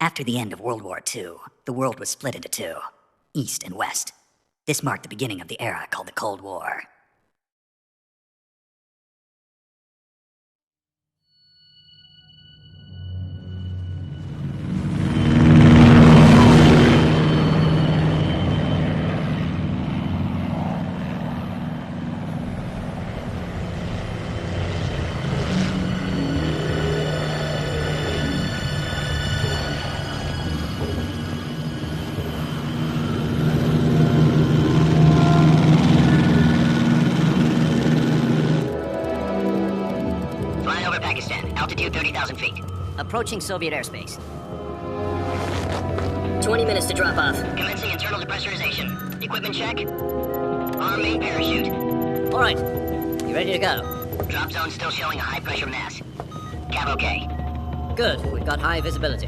After the end of World War II, the world was split into two, East and West. This marked the beginning of the era called the Cold War. Altitude 30,000 feet. Approaching Soviet airspace. 20 minutes to drop off. Commencing internal depressurization. Equipment check. Arm main parachute. All right. You ready to go? Drop zone still showing a high pressure mass. Cap okay. Good. We've got high visibility.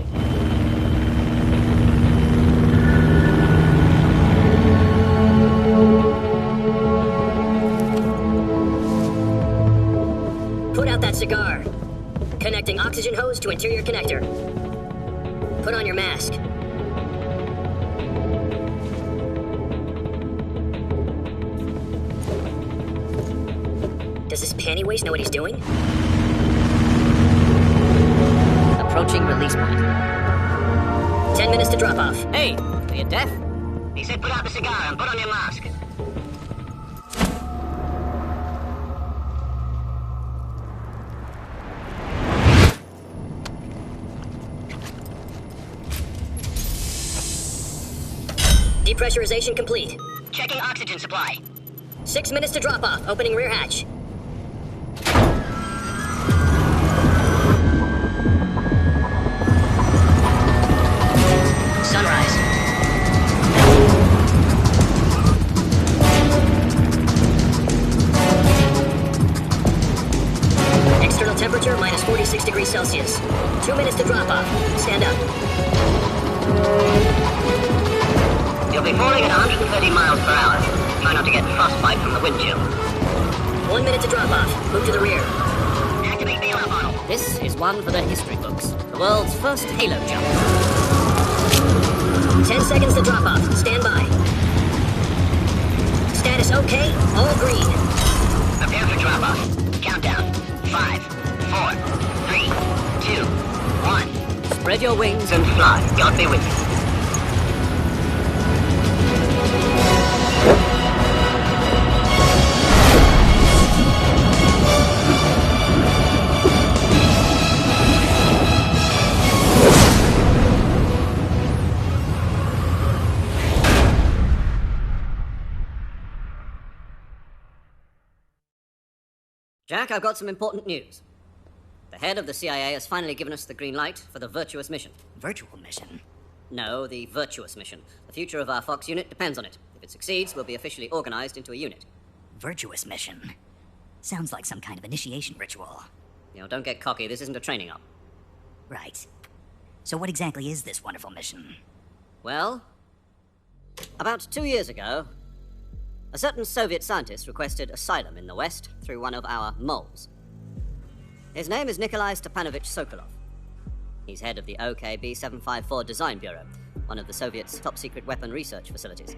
Put out that cigar. Connecting oxygen hose to interior connector. Put on your mask. Does this panty waste know what he's doing? Approaching release point. 10 minutes to drop off. Hey, are you deaf? He said put out the cigar and put on your mask. Depressurization complete. Checking oxygen supply. 6 minutes to drop off. Opening rear hatch. Sunrise. External temperature minus 46 degrees Celsius. 2 minutes to drop off. Stand up. You'll be falling at 130 miles per hour. Try not to get frostbite from the wind chill. 1 minute to drop off. Move to the rear. Activate bailout model. This is one for the history books. The world's first halo jump. 10 seconds to drop off. Stand by. Status okay. All green. Prepare for drop off. Countdown. 5, 4, 3, 2, 1. Spread your wings And fly. God be with you. Jack, I've got some important news. The head of the CIA has finally given us the green light for the virtuous mission. Virtual mission? No, the virtuous mission. The future of our Fox unit depends on it. If it succeeds, we'll be officially organized into a unit. Virtuous mission? Sounds like some kind of initiation ritual. Don't get cocky. This isn't a training op. Right. So what exactly is this wonderful mission? Well, about 2 years ago, a certain Soviet scientist requested asylum in the West through one of our moles. His name is Nikolai Stepanovich Sokolov. He's head of the OKB 754 Design Bureau, one of the Soviets' top-secret weapon research facilities,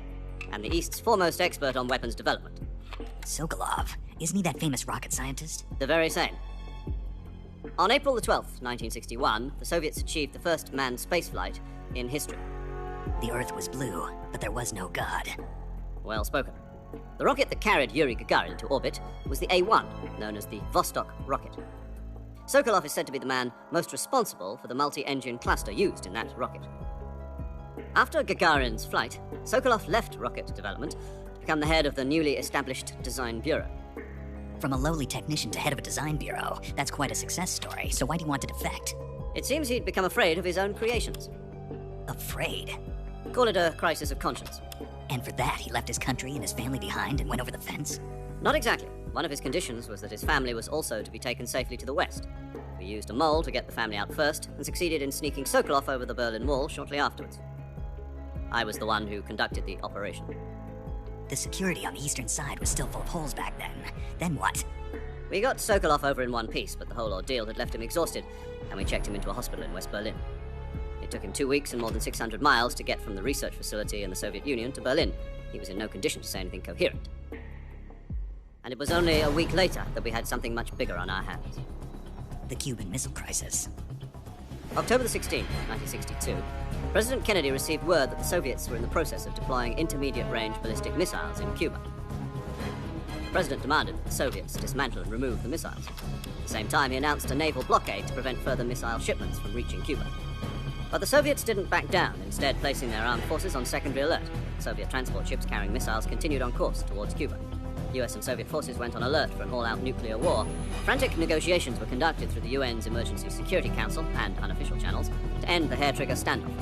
and the East's foremost expert on weapons development. Sokolov? Isn't he that famous rocket scientist? The very same. On April the 12th, 1961, the Soviets achieved the first manned spaceflight in history. The Earth was blue, but there was no God. Well spoken. The rocket that carried Yuri Gagarin to orbit was the A-1, known as the Vostok rocket. Sokolov is said to be the man most responsible for the multi-engine cluster used in that rocket. After Gagarin's flight, Sokolov left rocket development to become the head of the newly established Design Bureau. From a lowly technician to head of a design bureau, that's quite a success story, so why do you want to defect? It seems he'd become afraid of his own creations. Afraid? Call it a crisis of conscience. And for that, he left his country and his family behind and went over the fence? Not exactly. One of his conditions was that his family was also to be taken safely to the West. We used a mole to get the family out first, and succeeded in sneaking Sokolov over the Berlin Wall shortly afterwards. I was the one who conducted the operation. The security on the eastern side was still full of holes back then. Then what? We got Sokolov over in one piece, but the whole ordeal had left him exhausted, and we checked him into a hospital in West Berlin. It took him 2 weeks and more than 600 miles to get from the research facility in the Soviet Union to Berlin. He was in no condition to say anything coherent. And it was only a week later that we had something much bigger on our hands. The Cuban Missile Crisis. October the 16th, 1962, President Kennedy received word that the Soviets were in the process of deploying intermediate-range ballistic missiles in Cuba. The president demanded that the Soviets dismantle and remove the missiles. At the same time, he announced a naval blockade to prevent further missile shipments from reaching Cuba. But the Soviets didn't back down, instead placing their armed forces on secondary alert. Soviet transport ships carrying missiles continued on course towards Cuba. US and Soviet forces went on alert for an all-out nuclear war. Frantic negotiations were conducted through the UN's Emergency Security Council and unofficial channels to end the hair-trigger standoff.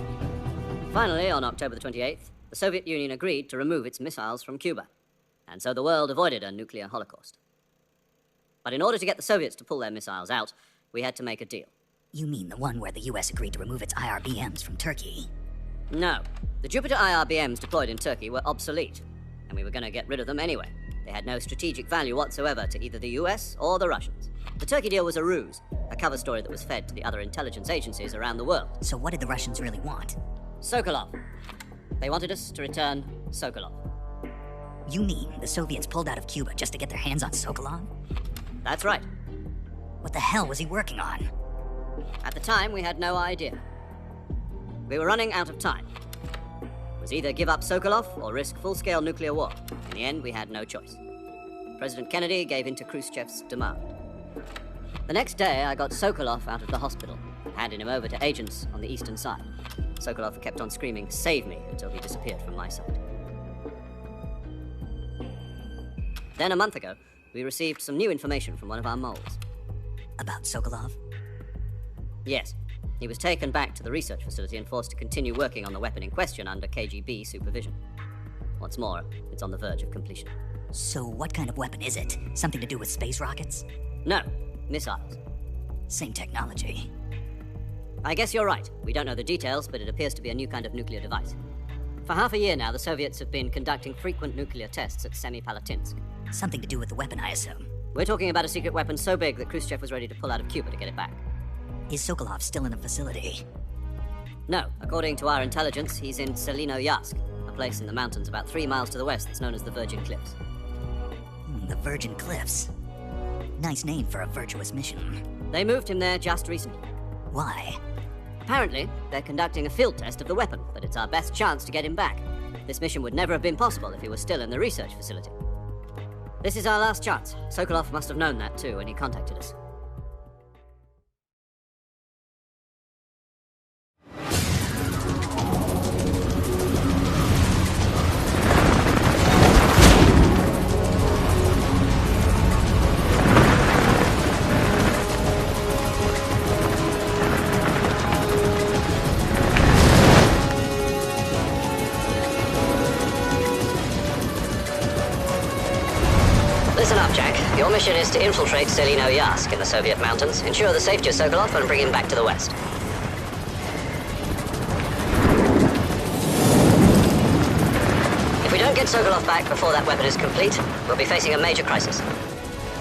Finally, on October the 28th, the Soviet Union agreed to remove its missiles from Cuba, and so the world avoided a nuclear holocaust. But in order to get the Soviets to pull their missiles out, we had to make a deal. You mean the one where the US agreed to remove its IRBMs from Turkey? No. The Jupiter IRBMs deployed in Turkey were obsolete, and we were going to get rid of them anyway. They had no strategic value whatsoever to either the US or the Russians. The Turkey deal was a ruse, a cover story that was fed to the other intelligence agencies around the world. So what did the Russians really want? Sokolov. They wanted us to return Sokolov. You mean the Soviets pulled out of Cuba just to get their hands on Sokolov? That's right. What the hell was he working on? At the time, we had no idea. We were running out of time. It was either give up Sokolov or risk full-scale nuclear war. In the end, we had no choice. President Kennedy gave in to Khrushchev's demand. The next day, I got Sokolov out of the hospital, handing him over to agents on the eastern side. Sokolov kept on screaming, "Save me," until he disappeared from my sight. Then, a month ago, we received some new information from one of our moles. About Sokolov? Yes. He was taken back to the research facility and forced to continue working on the weapon in question under KGB supervision. What's more, it's on the verge of completion. So what kind of weapon is it? Something to do with space rockets? No, missiles. Same technology. I guess you're right. We don't know the details, but it appears to be a new kind of nuclear device. For half a year now, the Soviets have been conducting frequent nuclear tests at Semipalatinsk. Something to do with the weapon, I assume. We're talking about a secret weapon so big that Khrushchev was ready to pull out of Cuba to get it back. Is Sokolov still in the facility? No, according to our intelligence, he's in Selino-Yarsk, a place in the mountains about 3 miles to the west that's known as the Virgin Cliffs. The Virgin Cliffs. Nice name for a virtuous mission. They moved him there just recently. Why? Apparently, they're conducting a field test of the weapon, but it's our best chance to get him back. This mission would never have been possible if he was still in the research facility. This is our last chance. Sokolov must have known that too when he contacted us. Listen up, Jack. Your mission is to infiltrate Selino-Yarsk in the Soviet mountains, ensure the safety of Sokolov, and bring him back to the west. If we don't get Sokolov back before that weapon is complete, we'll be facing a major crisis.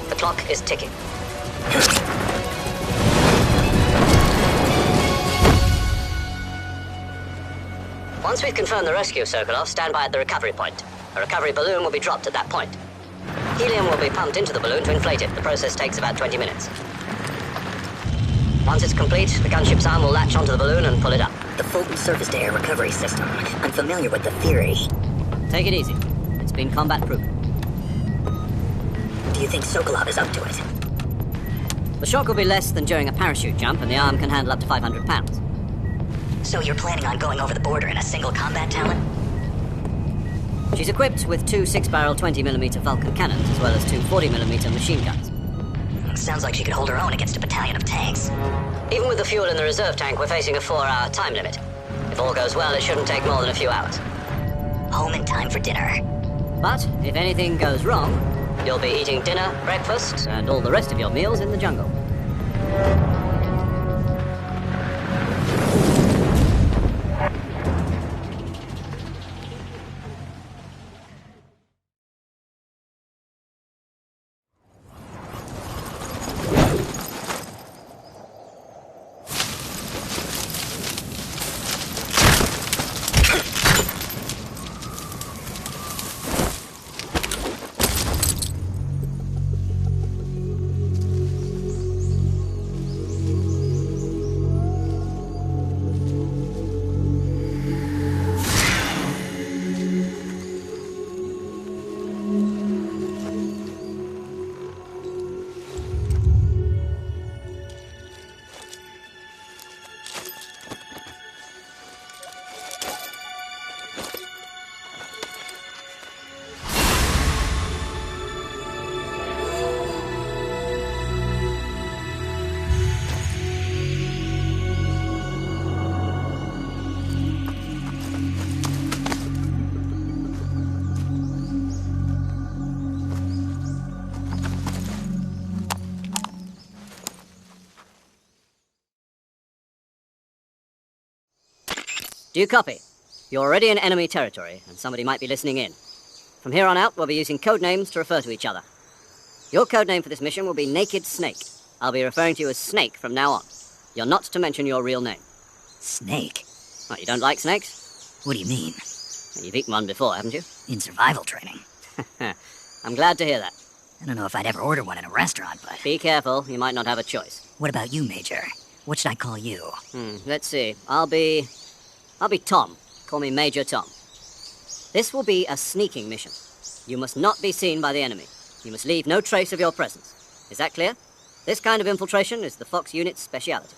The clock is ticking. Once we've confirmed the rescue of Sokolov, stand by at the recovery point. A recovery balloon will be dropped at that point. Helium will be pumped into the balloon to inflate it. The process takes about 20 minutes. Once it's complete, the gunship's arm will latch onto the balloon and pull it up. The Fulton surface-to-air recovery system. I'm familiar with the theory. Take it easy. It's been combat-proven. Do you think Sokolov is up to it? The shock will be less than during a parachute jump, and the arm can handle up to 500 pounds. So you're planning on going over the border in a single combat talent? She's equipped with 2 6-barrel 20mm Vulcan cannons, as well as 2 40mm machine guns. Sounds like she could hold her own against a battalion of tanks. Even with the fuel in the reserve tank, we're facing a 4-hour time limit. If all goes well, it shouldn't take more than a few hours. Home in time for dinner. But if anything goes wrong, you'll be eating dinner, breakfast, and all the rest of your meals in the jungle. Do you copy? You're already in enemy territory, and somebody might be listening in. From here on out, we'll be using code names to refer to each other. Your code name for this mission will be Naked Snake. I'll be referring to you as Snake from now on. You're not to mention your real name. Snake? What, you don't like snakes? What do you mean? You've eaten one before, haven't you? In survival training. I'm glad to hear that. I don't know if I'd ever order one in a restaurant, but... Be careful, you might not have a choice. What about you, Major? What should I call you? Let's see. I'll be Tom. Call me Major Tom. This will be a sneaking mission. You must not be seen by the enemy. You must leave no trace of your presence. Is that clear? This kind of infiltration is the Fox unit's speciality.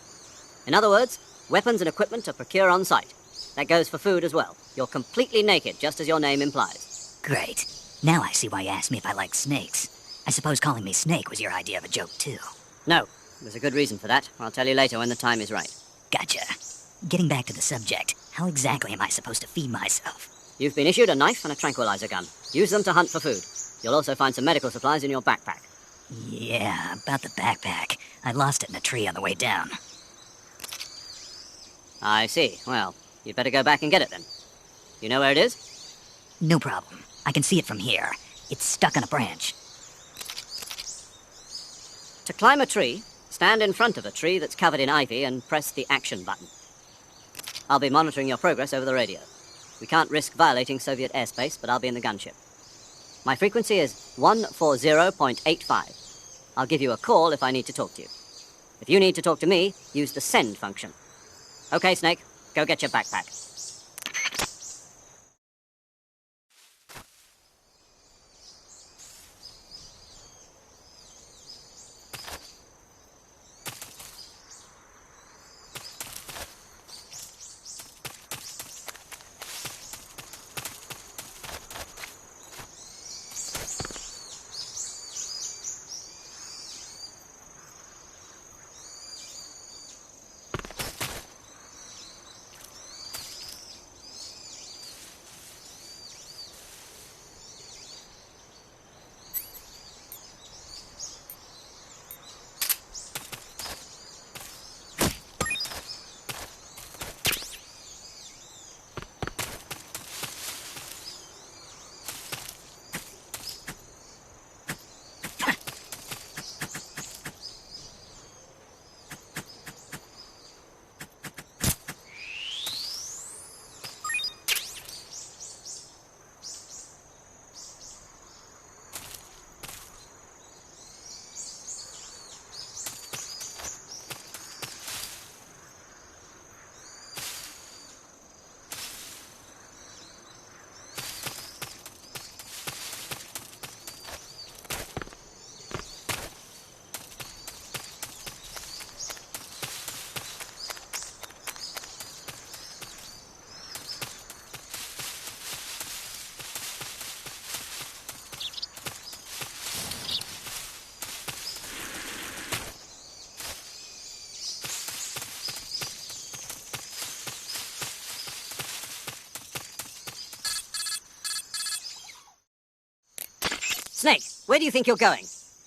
In other words, weapons and equipment are procured on site. That goes for food as well. You're completely naked, just as your name implies. Great. Now I see why you asked me if I like snakes. I suppose calling me Snake was your idea of a joke, too. No, there's a good reason for that. I'll tell you later when the time is right. Gotcha. Getting back to the subject, how exactly am I supposed to feed myself? You've been issued a knife and a tranquilizer gun. Use them to hunt for food. You'll also find some medical supplies in your backpack. Yeah, about the backpack. I lost it in a tree on the way down. I see. Well, you'd better go back and get it then. You know where it is? No problem. I can see it from here. It's stuck on a branch. To climb a tree, stand in front of a tree that's covered in ivy and press the action button. I'll be monitoring your progress over the radio. We can't risk violating Soviet airspace, but I'll be in the gunship. My frequency is 140.85. I'll give you a call if I need to talk to you. If you need to talk to me, use the send function. Okay, Snake, go get your backpack. Snake, where do you think you're going?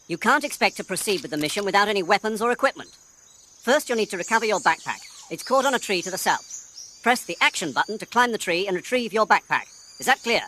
You can't expect to proceed with the mission without any weapons or equipment. First, you'll need to recover your backpack. It's caught on a tree to the south. Press the action button to climb the tree and retrieve your backpack. Is that clear?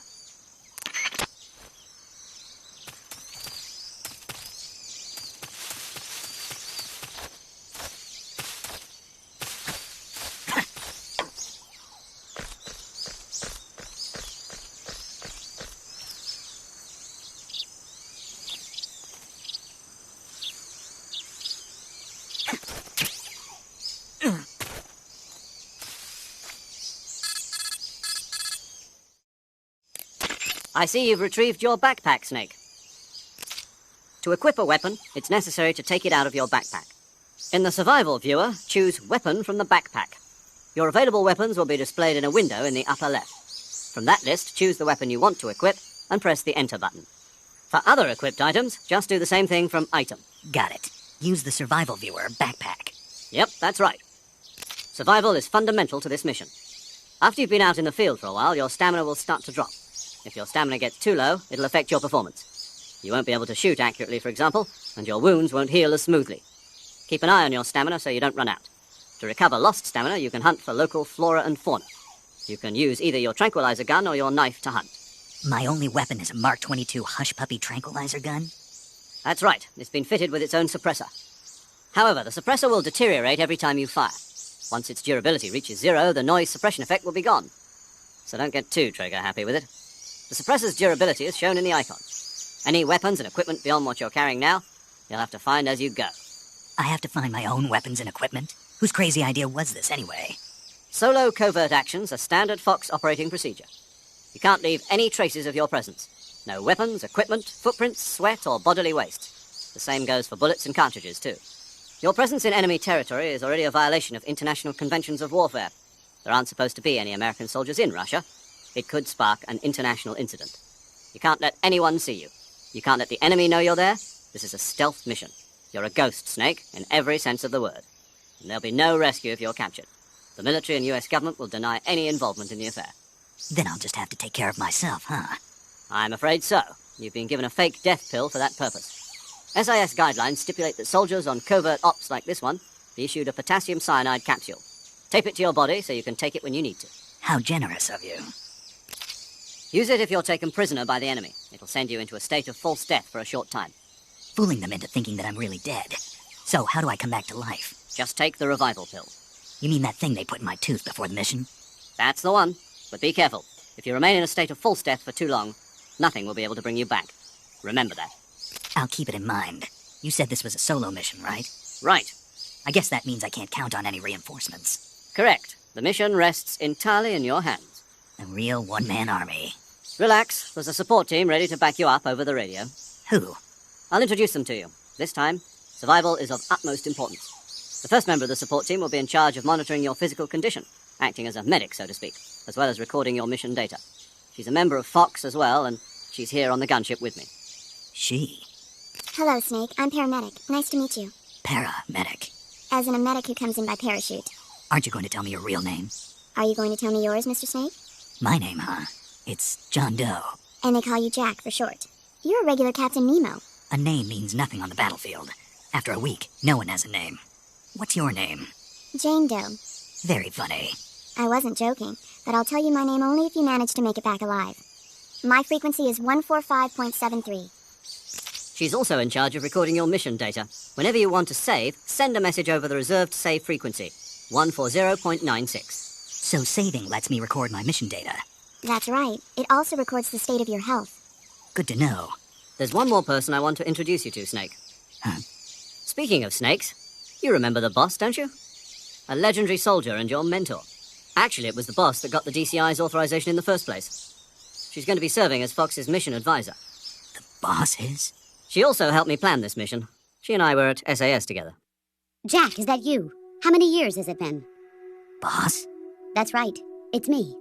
I see you've retrieved your backpack, Snake. To equip a weapon, it's necessary to take it out of your backpack. In the survival viewer, choose Weapon from the backpack. Your available weapons will be displayed in a window in the upper left. From that list, choose the weapon you want to equip and press the Enter button. For other equipped items, just do the same thing from Item. Got it. Use the survival viewer backpack. Yep, that's right. Survival is fundamental to this mission. After you've been out in the field for a while, your stamina will start to drop. If your stamina gets too low, it'll affect your performance. You won't be able to shoot accurately, for example, and your wounds won't heal as smoothly. Keep an eye on your stamina so you don't run out. To recover lost stamina, you can hunt for local flora and fauna. You can use either your tranquilizer gun or your knife to hunt. My only weapon is a Mark 22 Hush Puppy tranquilizer gun? That's right. It's been fitted with its own suppressor. However, the suppressor will deteriorate every time you fire. Once its durability reaches 0, the noise suppression effect will be gone. So don't get too trigger-happy with it. The suppressor's durability is shown in the icon. Any weapons and equipment beyond what you're carrying now, you'll have to find as you go. I have to find my own weapons and equipment? Whose crazy idea was this, anyway? Solo covert actions are standard Fox operating procedure. You can't leave any traces of your presence. No weapons, equipment, footprints, sweat, or bodily waste. The same goes for bullets and cartridges, too. Your presence in enemy territory is already a violation of international conventions of warfare. There aren't supposed to be any American soldiers in Russia. It could spark an international incident. You can't let anyone see you. You can't let the enemy know you're there. This is a stealth mission. You're a ghost, Snake, in every sense of the word. And there'll be no rescue if you're captured. The military and US government will deny any involvement in the affair. Then I'll just have to take care of myself, huh? I'm afraid so. You've been given a fake death pill for that purpose. SIS guidelines stipulate that soldiers on covert ops like this one be issued a potassium cyanide capsule. Tape it to your body so you can take it when you need to. How generous of you. Use it if you're taken prisoner by the enemy. It'll send you into a state of false death for a short time. Fooling them into thinking that I'm really dead. So how do I come back to life? Just take the revival pill. You mean that thing they put in my tooth before the mission? That's the one. But be careful. If you remain in a state of false death for too long, nothing will be able to bring you back. Remember that. I'll keep it in mind. You said this was a solo mission, right? Right. I guess that means I can't count on any reinforcements. Correct. The mission rests entirely in your hands. A real one-man army. Relax. There's a support team ready to back you up over the radio. Who? I'll introduce them to you. This time, survival is of utmost importance. The first member of the support team will be in charge of monitoring your physical condition, acting as a medic, so to speak, as well as recording your mission data. She's a member of Fox as well, and she's here on the gunship with me. She? Hello, Snake. I'm paramedic. Nice to meet you. Paramedic. As in a medic who comes in by parachute. Aren't you going to tell me your real name? Are you going to tell me yours, Mr. Snake? My name, huh? It's John Doe. And they call you Jack for short. You're a regular Captain Nemo. A name means nothing on the battlefield. After a week, no one has a name. What's your name? Jane Doe. Very funny. I wasn't joking, but I'll tell you my name only if you manage to make it back alive. My frequency is 145.73. She's also in charge of recording your mission data. Whenever you want to save, send a message over the reserved save frequency, 140.96. So saving lets me record my mission data. That's right. It also records the state of your health. Good to know. There's one more person I want to introduce you to, Snake. Huh? Speaking of snakes, you remember the boss, don't you? A legendary soldier and your mentor. Actually, it was the boss that got the DCI's authorization in the first place. She's going to be serving as Fox's mission advisor. The boss is? She also helped me plan this mission. She and I were at SAS together. Jack, is that you? How many years has it been? Boss? That's right. It's me.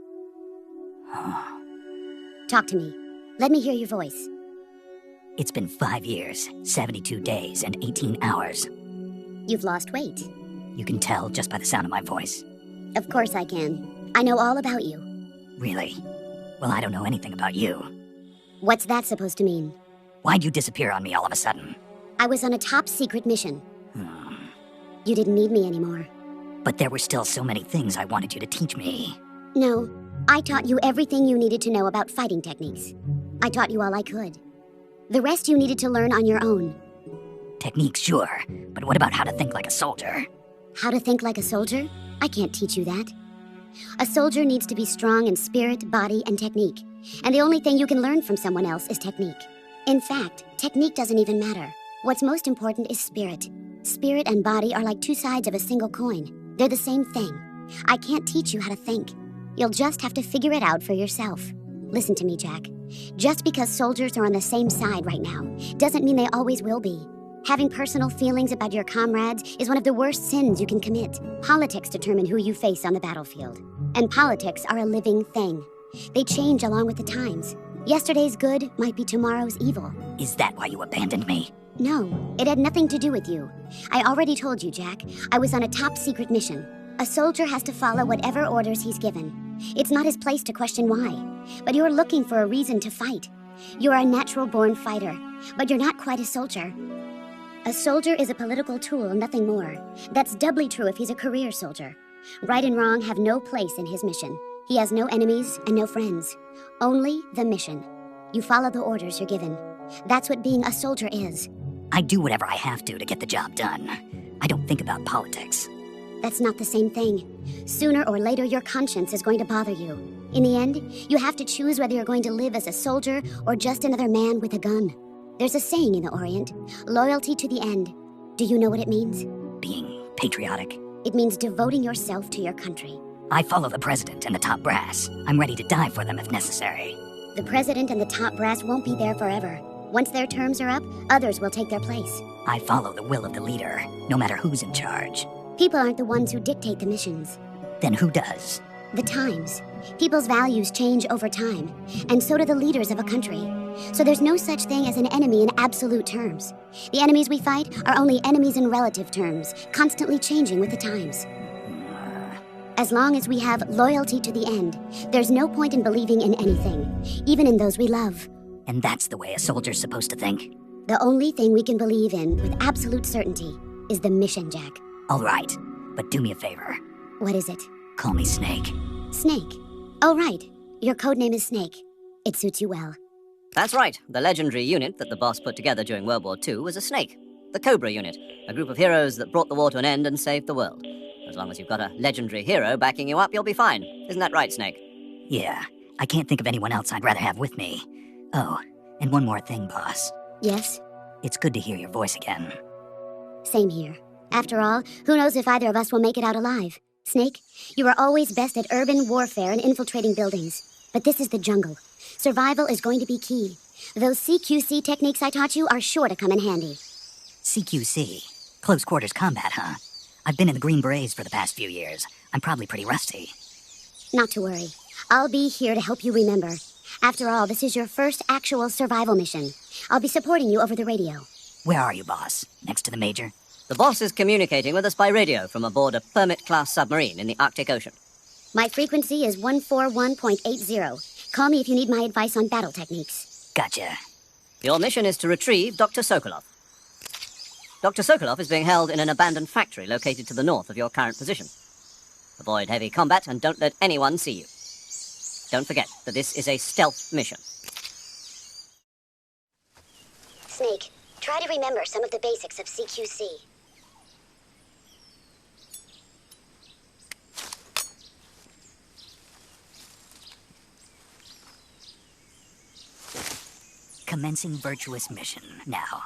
Talk to me. Let me hear your voice. It's been 5 years, 72 days, and 18 hours. You've lost weight. You can tell just by the sound of my voice. Of course I can. I know all about you. Really? Well, I don't know anything about you. What's that supposed to mean? Why'd you disappear on me all of a sudden? I was on a top secret mission. You didn't need me anymore. But there were still so many things I wanted you to teach me. No, I taught you everything you needed to know about fighting techniques. I taught you all I could. The rest you needed to learn on your own. Techniques, sure. But what about how to think like a soldier? How to think like a soldier? I can't teach you that. A soldier needs to be strong in spirit, body, and technique. And the only thing you can learn from someone else is technique. In fact, technique doesn't even matter. What's most important is spirit. Spirit and body are like two sides of a single coin. They're the same thing. I can't teach you how to think. You'll just have to figure it out for yourself. Listen to me, Jack. Just because soldiers are on the same side right now doesn't mean they always will be. Having personal feelings about your comrades is one of the worst sins you can commit. Politics determine who you face on the battlefield. And politics are a living thing. They change along with the times. Yesterday's good might be tomorrow's evil. Is that why you abandoned me? No, it had nothing to do with you. I already told you, Jack. I was on a top secret mission. A soldier has to follow whatever orders he's given. It's not his place to question why. But you're looking for a reason to fight. You're a natural-born fighter, but you're not quite a soldier. A soldier is a political tool, nothing more. That's doubly true if he's a career soldier. Right and wrong have no place in his mission. He has no enemies and no friends. Only the mission. You follow the orders you're given. That's what being a soldier is. I do whatever I have to get the job done. I don't think about politics. That's not the same thing. Sooner or later, your conscience is going to bother you. In the end, you have to choose whether you're going to live as a soldier or just another man with a gun. There's a saying in the Orient, loyalty to the end. Do you know what it means? Being patriotic. It means devoting yourself to your country. I follow the president and the top brass. I'm ready to die for them if necessary. The president and the top brass won't be there forever. Once their terms are up, others will take their place. I follow the will of the leader, no matter who's in charge. People aren't the ones who dictate the missions. Then who does? The times. People's values change over time, and so do the leaders of a country. So there's no such thing as an enemy in absolute terms. The enemies we fight are only enemies in relative terms, constantly changing with the times. As long as we have loyalty to the end, there's no point in believing in anything, even in those we love. And that's the way a soldier's supposed to think? The only thing we can believe in with absolute certainty is the mission, Jack. All right, but do me a favor. What is it? Call me Snake. Snake. Oh, right. Your codename is Snake. It suits you well. That's right. The legendary unit that the boss put together during World War II was a snake. The Cobra unit, a group of heroes that brought the war to an end and saved the world. As long as you've got a legendary hero backing you up, you'll be fine. Isn't that right, Snake? Yeah, I can't think of anyone else I'd rather have with me. Oh, and one more thing, boss. Yes? It's good to hear your voice again. Same here. After all, who knows if either of us will make it out alive? Snake, you are always best at urban warfare and infiltrating buildings. But this is the jungle. Survival is going to be key. Those CQC techniques I taught you are sure to come in handy. CQC? Close quarters combat, huh? I've been in the Green Berets for the past few years. I'm probably pretty rusty. Not to worry. I'll be here to help you remember. After all, this is your first actual survival mission. I'll be supporting you over the radio. Where are you, boss? Next to the Major? The boss is communicating with us by radio from aboard a Permit-class submarine in the Arctic Ocean. My frequency is 141.80. Call me if you need my advice on battle techniques. Gotcha. Your mission is to retrieve Dr. Sokolov. Dr. Sokolov is being held in an abandoned factory located to the north of your current position. Avoid heavy combat and don't let anyone see you. Don't forget that this is a stealth mission. Snake, try to remember some of the basics of CQC. Commencing virtuous mission now.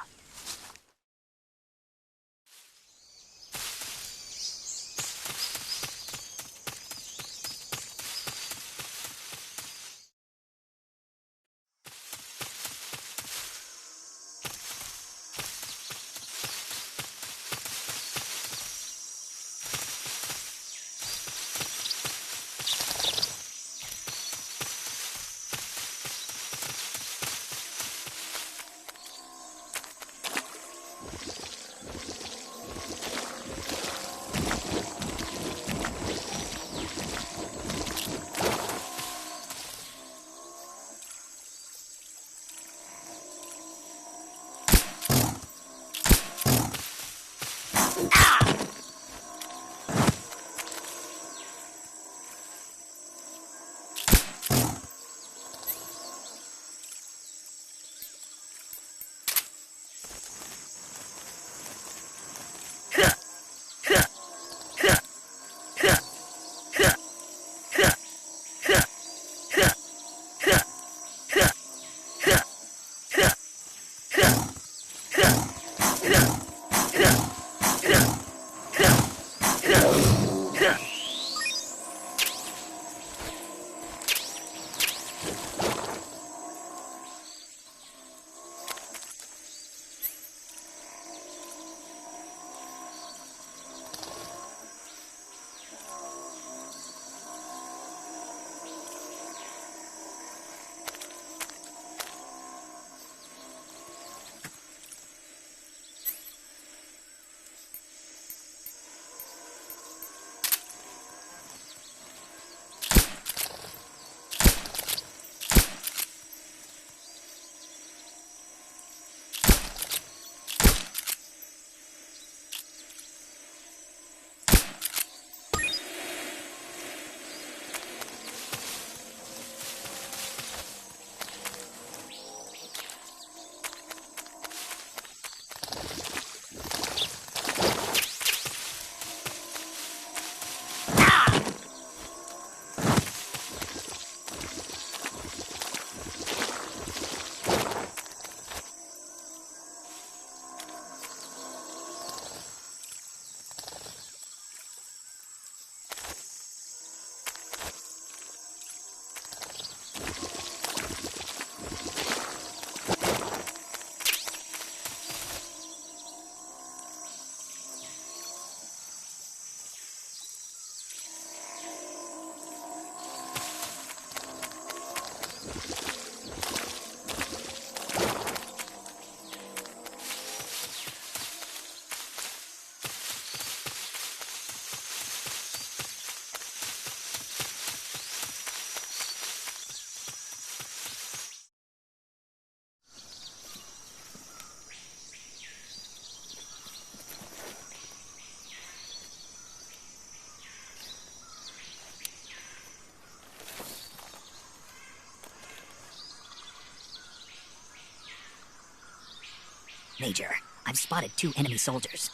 Major, I've spotted 2 enemy soldiers.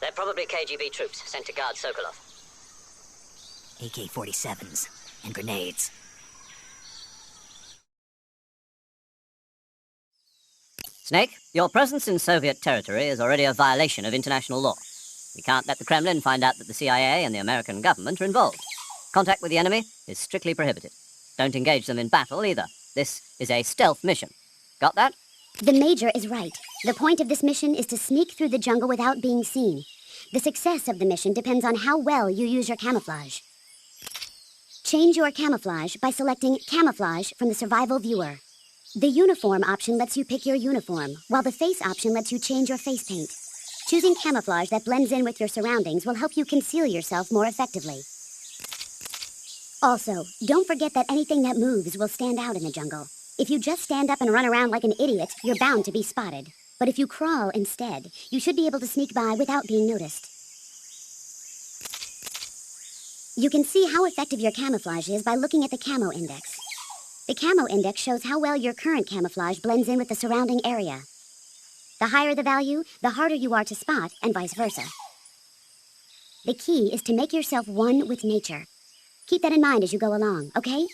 They're probably KGB troops sent to guard Sokolov. AK-47s and grenades. Snake, your presence in Soviet territory is already a violation of international law. We can't let the Kremlin find out that the CIA and the American government are involved. Contact with the enemy is strictly prohibited. Don't engage them in battle either. This is a stealth mission. Got that? The Major is right. The point of this mission is to sneak through the jungle without being seen. The success of the mission depends on how well you use your camouflage. Change your camouflage by selecting Camouflage from the Survival Viewer. The Uniform option lets you pick your uniform, while the Face option lets you change your face paint. Choosing camouflage that blends in with your surroundings will help you conceal yourself more effectively. Also, don't forget that anything that moves will stand out in the jungle. If you just stand up and run around like an idiot, you're bound to be spotted. But if you crawl instead, you should be able to sneak by without being noticed. You can see how effective your camouflage is by looking at the Camo Index. The Camo Index shows how well your current camouflage blends in with the surrounding area. The higher the value, the harder you are to spot, and vice versa. The key is to make yourself one with nature. Keep that in mind as you go along, okay?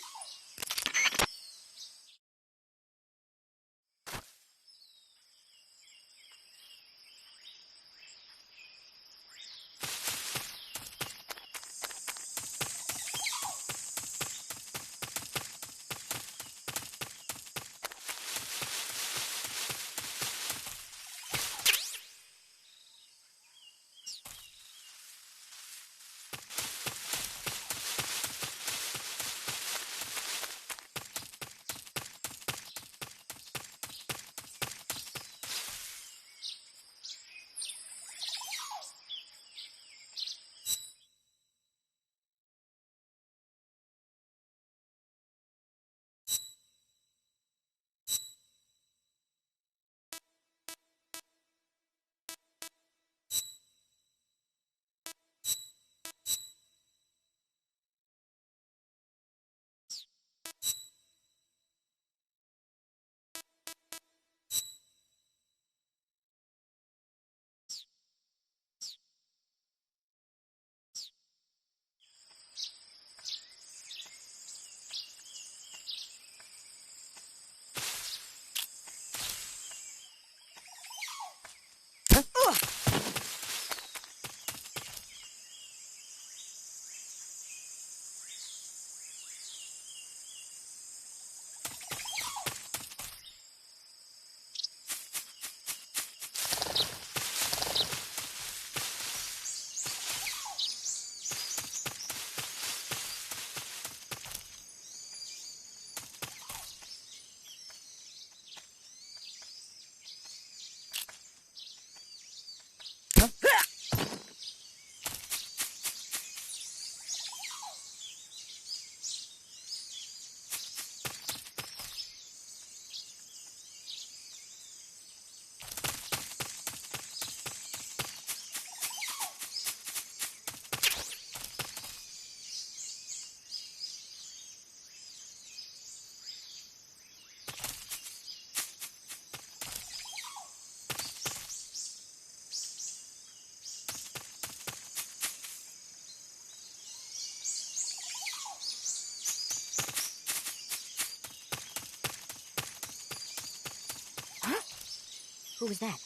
Who was that?